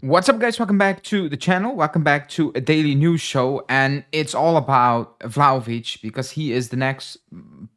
What's up, guys? Welcome back to the channel. Welcome back to a daily news show. And it's all about Vlahovic because he is the next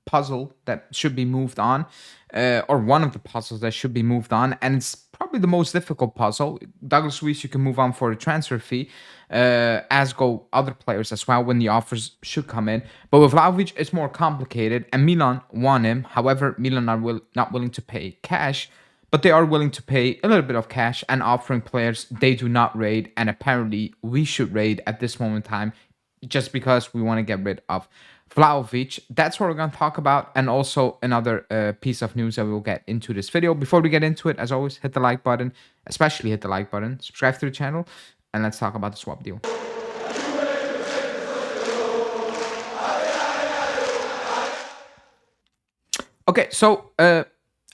puzzle that should be moved on, or one of the puzzles that should be moved on. And it's probably the most difficult puzzle. Douglas Luiz, you can move on for a transfer fee, as go other players as well when the offers should come in. But with Vlahovic, it's more complicated. And Milan want him. However, Milan are not willing to pay cash, but they are willing to pay a little bit of cash and offering players they do not raid. And apparently, we should raid at this moment in time just because we want to get rid of Vlahovic. That's what we're going to talk about. And also another piece of news that we will get into this video. Before we get into it, as always, hit the like button, especially hit the like button, subscribe to the channel, and let's talk about the swap deal. Okay, so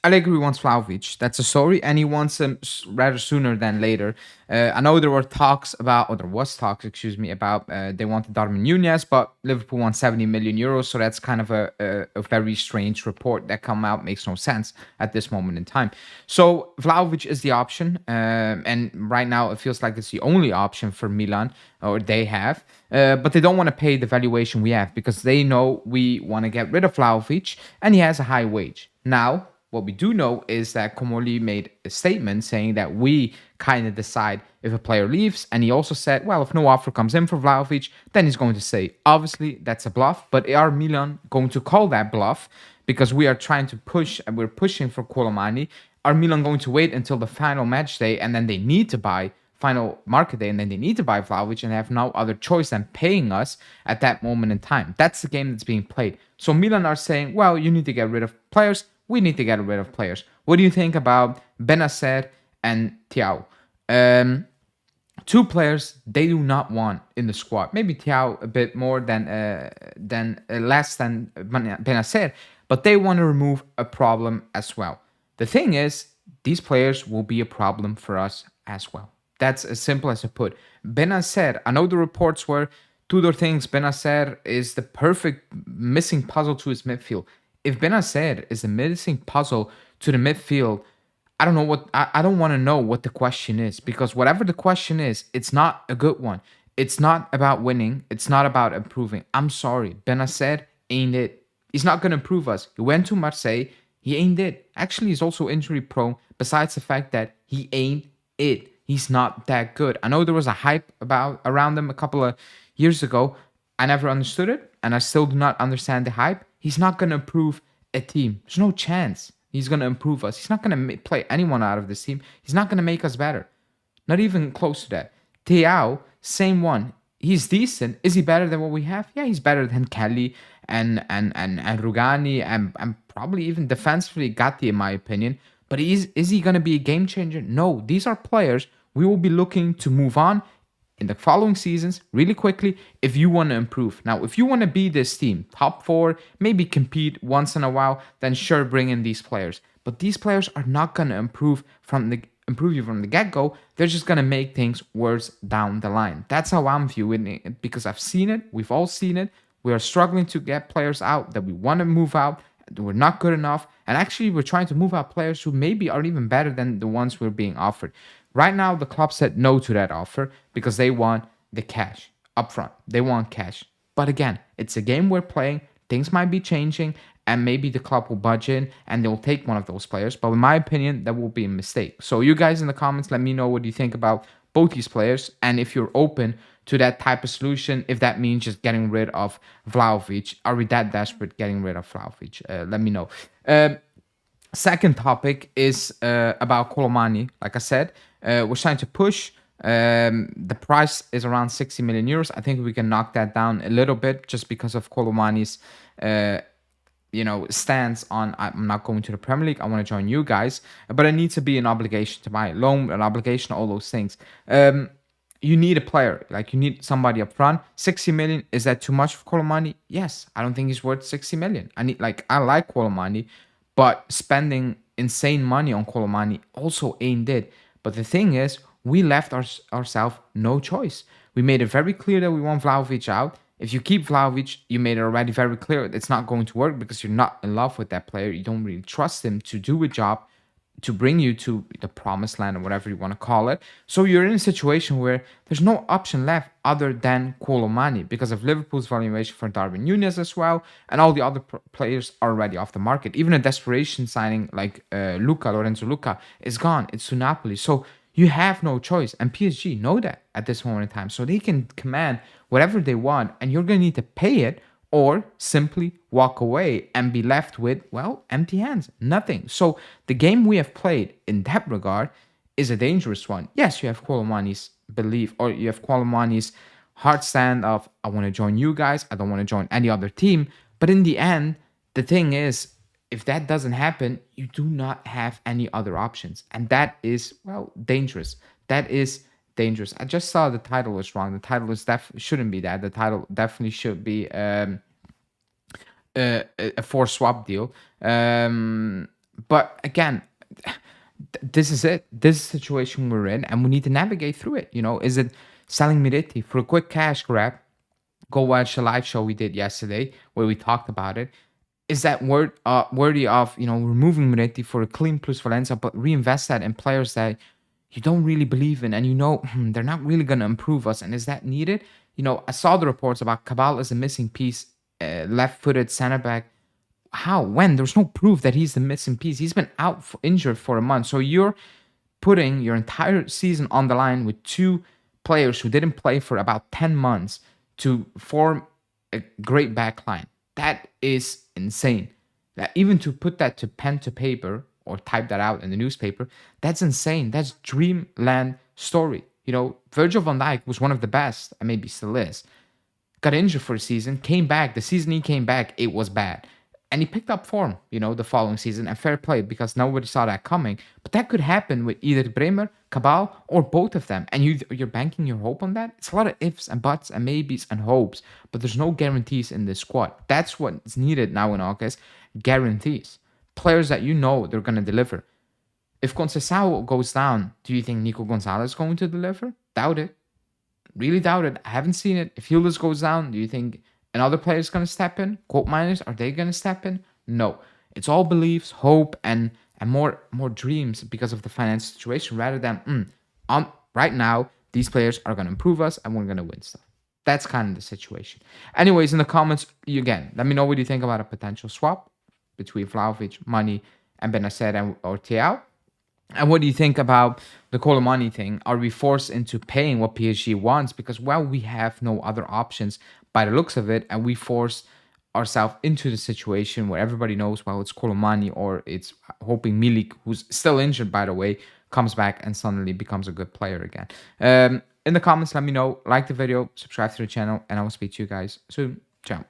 Allegri wants Vlahovic. That's a story, and he wants him rather sooner than later. I know there was talks, excuse me, about they wanted Darwin Nunez, but Liverpool wants 70 million euros, so that's kind of a very strange report that come out. Makes no sense at this moment in time. So Vlahovic is the option, and right now it feels like it's the only option for Milan, or they have, but they don't want to pay the valuation we have because they know we want to get rid of Vlahovic, and he has a high wage. Now, what we do know is that Komoli made a statement saying that we kind of decide if a player leaves. And he also said, well, if no offer comes in for Vlahovic, then he's going to say, obviously, that's a bluff. But are Milan going to call that bluff? Because we are trying to push and we're pushing for Kolo? Are Milan going to wait until the final match day and then they need to buy final market day and then they need to buy Vlahovic and have no other choice than paying us at that moment in time? That's the game that's being played. So Milan are saying, well, you need to get rid of players. We need to get rid of players. What do you think about Benacer and Thiaw? Two players they do not want in the squad. Maybe Thiaw a bit more than less than Benacer, but they want to remove a problem as well. The thing is, these players will be a problem for us as well. That's as simple as I put. Benacer, I know the reports were Tudor thinks Benacer is the perfect missing puzzle to his midfield. If Benacer is a missing puzzle to the midfield, I don't know what I don't want to know what the question is, because whatever the question is, it's not a good one. It's not about winning. It's not about improving. I'm sorry, Benacer ain't it. He's not gonna improve us. He went to Marseille. He ain't it. Actually, he's also injury prone. Besides the fact that he ain't it. He's not that good. I know there was a hype around him a couple of years ago. I never understood it, and I still do not understand the hype. He's not going to improve a team. There's no chance he's going to improve us. He's not going to play anyone out of this team. He's not going to make us better. Not even close to that. Thiaw, same one. He's decent. Is he better than what we have? Yeah, he's better than Kelly and Rugani and probably even defensively Gatti, in my opinion. But is he going to be a game changer? No. These are players we will be looking to move on in the following seasons really quickly if you want to improve. Now, if you want to be this team, top four, maybe compete once in a while, then sure, bring in these players. But these players are not going to improve you from the get-go. They're just going to make things worse down the line. That's how I'm viewing it, because I've seen it. We've all seen it. We are struggling to get players out that we want to move out. We're not good enough. And actually, we're trying to move out players who maybe are even better than the ones we're being offered. Right now, the club said no to that offer because they want the cash up front. They want cash. But again, it's a game we're playing. Things might be changing, and maybe the club will budge in and they'll take one of those players. But in my opinion, that will be a mistake. So you guys in the comments, let me know what you think about both these players, and if you're open to that type of solution, if that means just getting rid of Vlahovic. Are we that desperate getting rid of Vlahovic? Let me know. Second topic is about Kolo. Like I said, we're trying to push. The price is around 60 million euros. I think we can knock that down a little bit just because of Kolomani's stance on I'm not going to the Premier League. I want to join you guys, but it needs to be an obligation to buy a loan, an obligation, all those things. You need a player, like you need somebody up front. 60 million, is that too much for Kolomani? Yes, I don't think he's worth 60 million. I like Kolomani, but spending insane money on Kolomani also ain't it. But the thing is, we left ourselves no choice. We made it very clear that we want Vlahovic out. If you keep Vlahovic, you made it already very clear it's not going to work because you're not in love with that player. You don't really trust him to do a job. to bring you to the promised land or whatever you want to call it. So you're in a situation where there's no option left other than Kolo Muani because of Liverpool's valuation for Darwin Núñez as well, and all the other players are already off the market. Even a desperation signing like Lorenzo Luca is gone. It's to Napoli. So you have no choice, and PSG know that at this moment in time. So they can command whatever they want, and you're going to need to pay it or simply walk away and be left with, well, empty hands, nothing. So the game we have played in that regard is a dangerous one. Yes, you have Kolomani's belief, or you have Kolomani's hard stand of, I want to join you guys, I don't want to join any other team. But in the end, the thing is, if that doesn't happen, you do not have any other options. And that is, well, dangerous. That is dangerous. I just saw the title was wrong. The title is shouldn't be that. The title definitely should be a forced swap deal. But again, this is it. This is the situation we're in, and we need to navigate through it. You know, is it selling Miretti for a quick cash grab? Go watch the live show we did yesterday where we talked about it. Is that worthy of, you know, removing Miretti for a clean plus Valencia, but reinvest that in players that you don't really believe in, and you know they're not really going to improve us? And is that needed? You know, I saw the reports about Cabal as a missing piece, left-footed center back. How? When? There's no proof that he's the missing piece. He's been out injured for a month. So you're putting your entire season on the line with two players who didn't play for about 10 months to form a great back line. That is insane. That even to put that to pen to paper or type that out in the newspaper, that's insane. That's dreamland story. You know, Virgil van Dijk was one of the best, and maybe still is. Got injured for a season, came back. The season he came back, it was bad. And he picked up form, you know, the following season, and fair play because nobody saw that coming. But that could happen with either Bremer, Cabal, or both of them. And you're banking your hope on that? It's a lot of ifs and buts and maybes and hopes, but there's no guarantees in this squad. That's what's needed now in August. Guarantees. Players that you know they're going to deliver. If Conceição goes down, do you think Nico Gonzalez is going to deliver? Doubt it. Really doubt it. I haven't seen it. If Hildes goes down, do you think another player is going to step in? Quote miners, are they going to step in? No. It's all beliefs, hope, and more dreams because of the financial situation rather than right now, these players are going to improve us and we're going to win stuff. That's kind of the situation. Anyways, in the comments, again, let me know what you think about a potential swap between Vlahovic, Muani, and Benacer or Thiaw. And what do you think about the Kolo Muani thing? Are we forced into paying what PSG wants? Because, well, we have no other options by the looks of it. And we force ourselves into the situation where everybody knows, well, it's Kolo Muani or it's hoping Milik, who's still injured, by the way, comes back and suddenly becomes a good player again. In the comments, let me know. Like the video, subscribe to the channel, and I will speak to you guys soon. Ciao.